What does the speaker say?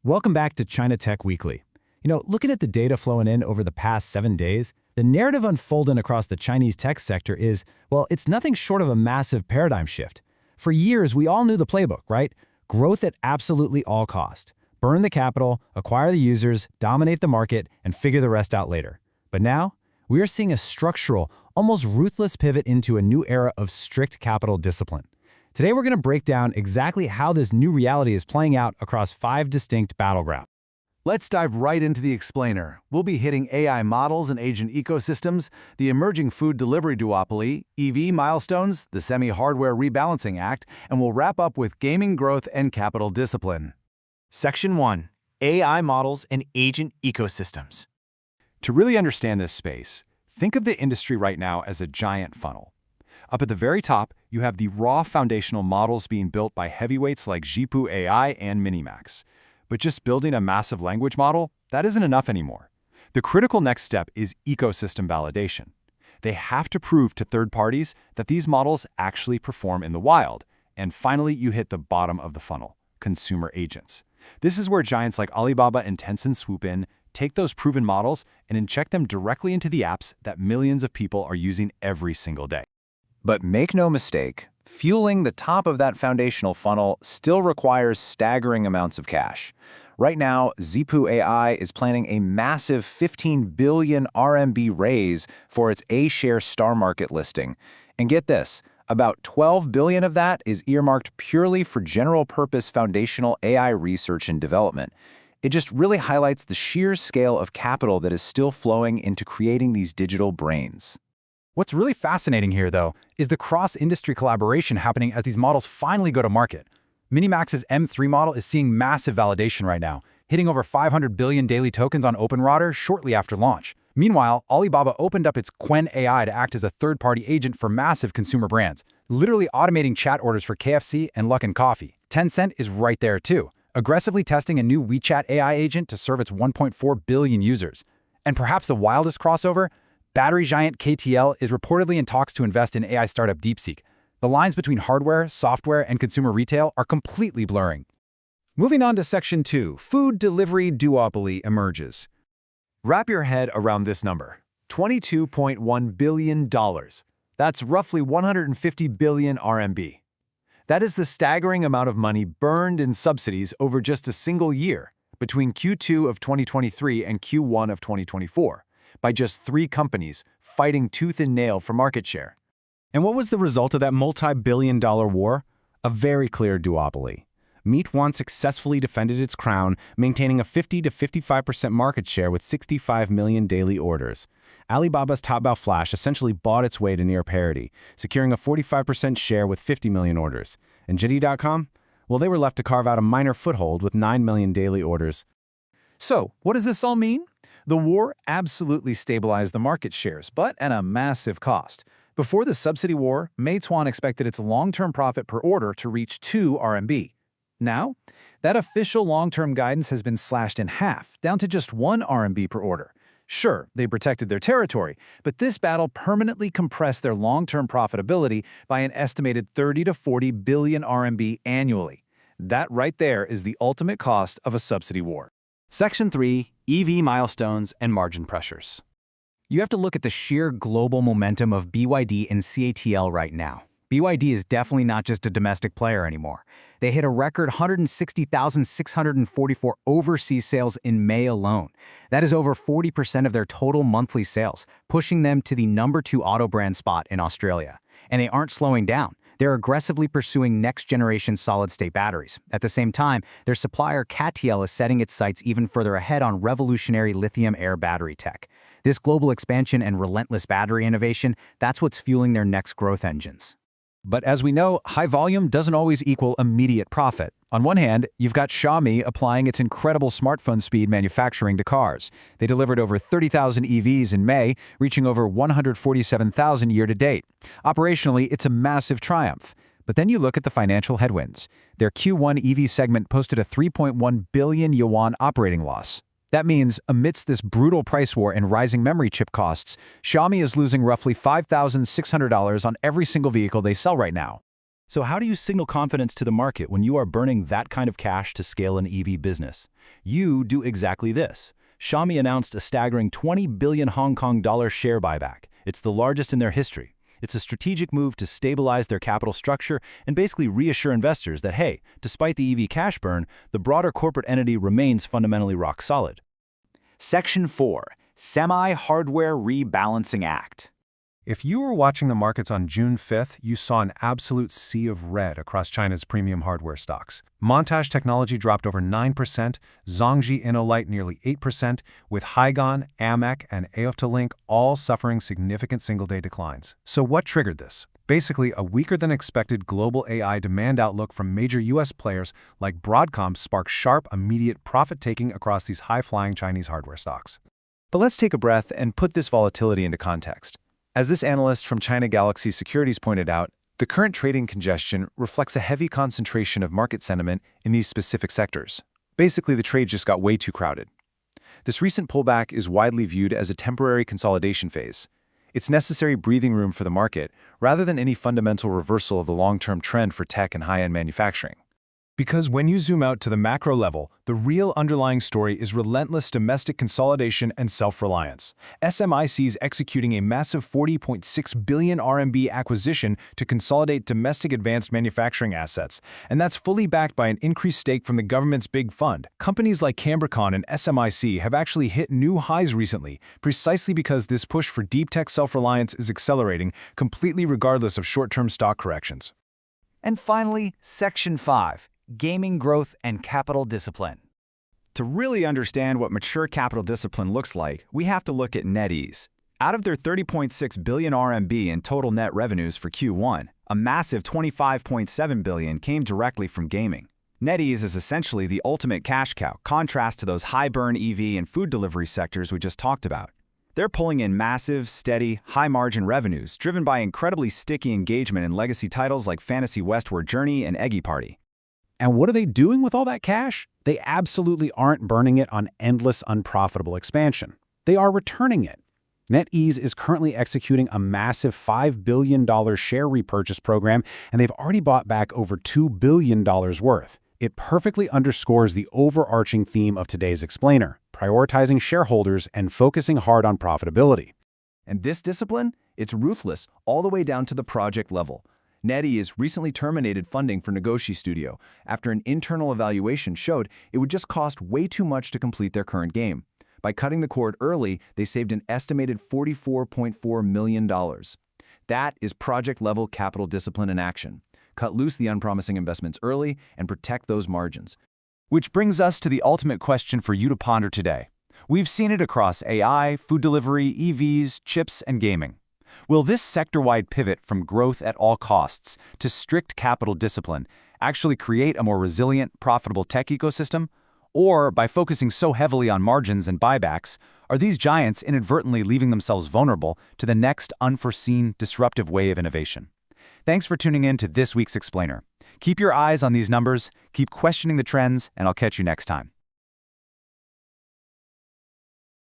Welcome back to China Tech Weekly. Looking at the data flowing in over the past 7 days, the narrative unfolding across the Chinese tech sector is, well, it's nothing short of a massive paradigm shift. For years, we all knew the playbook, right? Growth at absolutely all cost. Burn the capital, acquire the users, dominate the market, and figure the rest out later. But now, we are seeing a structural, almost ruthless pivot into a new era of strict capital discipline. Today, we're going to break down exactly how this new reality is playing out across 5 distinct battlegrounds. Let's dive right into the explainer. We'll be hitting AI models and agent ecosystems, the emerging food delivery duopoly, EV milestones, the Semi-Hardware Rebalancing Act, and we'll wrap up with gaming growth and capital discipline. Section 1. AI models and agent ecosystems. To really understand this space, think of the industry right now as a giant funnel. Up at the very top, you have the raw foundational models being built by heavyweights like Zhipu AI and Minimax. But just building a massive language model, that isn't enough anymore. The critical next step is ecosystem validation. They have to prove to third parties that these models actually perform in the wild. And finally, you hit the bottom of the funnel, consumer agents. This is where giants like Alibaba and Tencent swoop in, take those proven models, and inject them directly into the apps that millions of people are using every single day. But make no mistake, fueling the top of that foundational funnel still requires staggering amounts of cash. Right now, Zhipu AI is planning a massive 15 billion RMB raise for its A-share Star Market listing. And get this, about 12 billion of that is earmarked purely for general-purpose foundational AI research and development. It just really highlights the sheer scale of capital that is still flowing into creating these digital brains. What's really fascinating here, though, is the cross-industry collaboration happening as these models finally go to market. Minimax's M3 model is seeing massive validation right now, hitting over 500 billion daily tokens on OpenRouter shortly after launch. Meanwhile, Alibaba opened up its Qwen AI to act as a third-party agent for massive consumer brands, literally automating chat orders for KFC and Luckin Coffee. Tencent is right there too, aggressively testing a new WeChat AI agent to serve its 1.4 billion users. And perhaps the wildest crossover? Battery giant KTL is reportedly in talks to invest in AI startup DeepSeek. The lines between hardware, software, and consumer retail are completely blurring. Moving on to Section 2, food delivery duopoly emerges. Wrap your head around this number, $22.1 billion. That's roughly 150 billion RMB. That is the staggering amount of money burned in subsidies over just a single year, between Q2 of 2023 and Q1 of 2024. By just 3 companies fighting tooth and nail for market share. And what was the result of that multi-billion-dollar war? A very clear duopoly. Meituan successfully defended its crown, maintaining a 50 to 55% market share with 65 million daily orders. Alibaba's Taobao Flash essentially bought its way to near parity, securing a 45% share with 50 million orders. And JD.com? Well, they were left to carve out a minor foothold with 9 million daily orders. So, what does this all mean? The war absolutely stabilized the market shares, but at a massive cost. Before the subsidy war, Meituan expected its long-term profit per order to reach 2 RMB. Now, that official long-term guidance has been slashed in half, down to just 1 RMB per order. Sure, they protected their territory, but this battle permanently compressed their long-term profitability by an estimated 30 to 40 billion RMB annually. That right there is the ultimate cost of a subsidy war. Section 3, EV milestones and margin pressures. You have to look at the sheer global momentum of BYD and CATL right now. BYD is definitely not just a domestic player anymore. They hit a record 160,644 overseas sales in May alone. That is over 40% of their total monthly sales, pushing them to the #2 auto brand spot in Australia. And they aren't slowing down. They're aggressively pursuing next-generation solid-state batteries. At the same time, their supplier CATL is setting its sights even further ahead on revolutionary lithium-air battery tech. This global expansion and relentless battery innovation, that's what's fueling their next growth engines. But as we know, high volume doesn't always equal immediate profit. On one hand, you've got Xiaomi applying its incredible smartphone speed manufacturing to cars. They delivered over 30,000 EVs in May, reaching over 147,000 year-to-date. Operationally, it's a massive triumph. But then you look at the financial headwinds. Their Q1 EV segment posted a 3.1 billion yuan operating loss. That means, amidst this brutal price war and rising memory chip costs, Xiaomi is losing roughly $5,600 on every single vehicle they sell right now. So how do you signal confidence to the market when you are burning that kind of cash to scale an EV business? You do exactly this. Xiaomi announced a staggering 20 billion Hong Kong dollar share buyback. It's the largest in their history. It's a strategic move to stabilize their capital structure and basically reassure investors that, hey, despite the EV cash burn, the broader corporate entity remains fundamentally rock solid. Section 4. Semi-Hardware Rebalancing Act. If you were watching the markets on June 5th, you saw an absolute sea of red across China's premium hardware stocks. Montage Technology dropped over 9%, Zhongji InnoLight nearly 8%, with Hygon, AMEC, and Aoptalink all suffering significant single-day declines. So what triggered this? Basically, a weaker-than-expected global AI demand outlook from major U.S. players like Broadcom sparked sharp, immediate profit-taking across these high-flying Chinese hardware stocks. But let's take a breath and put this volatility into context. As this analyst from China Galaxy Securities pointed out, the current trading congestion reflects a heavy concentration of market sentiment in these specific sectors. Basically, the trade just got way too crowded. This recent pullback is widely viewed as a temporary consolidation phase. It's necessary breathing room for the market, rather than any fundamental reversal of the long-term trend for tech and high-end manufacturing. Because when you zoom out to the macro level, the real underlying story is relentless domestic consolidation and self-reliance. SMIC is executing a massive 40.6 billion RMB acquisition to consolidate domestic advanced manufacturing assets, and that's fully backed by an increased stake from the government's big fund. Companies like Cambricon and SMIC have actually hit new highs recently, precisely because this push for deep tech self-reliance is accelerating, completely regardless of short-term stock corrections. And finally, Section 5. Gaming growth and capital discipline. To really understand what mature capital discipline looks like, we have to look at NetEase. Out of their 30.6 billion RMB in total net revenues for Q1, a massive 25.7 billion came directly from gaming. NetEase is essentially the ultimate cash cow, contrast to those high-burn EV and food delivery sectors we just talked about. They're pulling in massive, steady, high-margin revenues driven by incredibly sticky engagement in legacy titles like Fantasy Westward Journey and Eggy Party. And what are they doing with all that cash? They absolutely aren't burning it on endless unprofitable expansion. They are returning it. NetEase is currently executing a massive $5 billion share repurchase program, and they've already bought back over $2 billion worth. It perfectly underscores the overarching theme of today's explainer, prioritizing shareholders and focusing hard on profitability. And this discipline? It's ruthless, all the way down to the project level. NetEase recently terminated funding for Nagoshi Studio after an internal evaluation showed it would just cost way too much to complete their current game. By cutting the cord early, they saved an estimated $44.4 million. That is project-level capital discipline in action. Cut loose the unpromising investments early and protect those margins. Which brings us to the ultimate question for you to ponder today. We've seen it across AI, food delivery, EVs, chips, and gaming. Will this sector-wide pivot from growth at all costs to strict capital discipline actually create a more resilient, profitable tech ecosystem? Or, by focusing so heavily on margins and buybacks, are these giants inadvertently leaving themselves vulnerable to the next unforeseen, disruptive wave of innovation? Thanks for tuning in to this week's Explainer. Keep your eyes on these numbers, keep questioning the trends, and I'll catch you next time.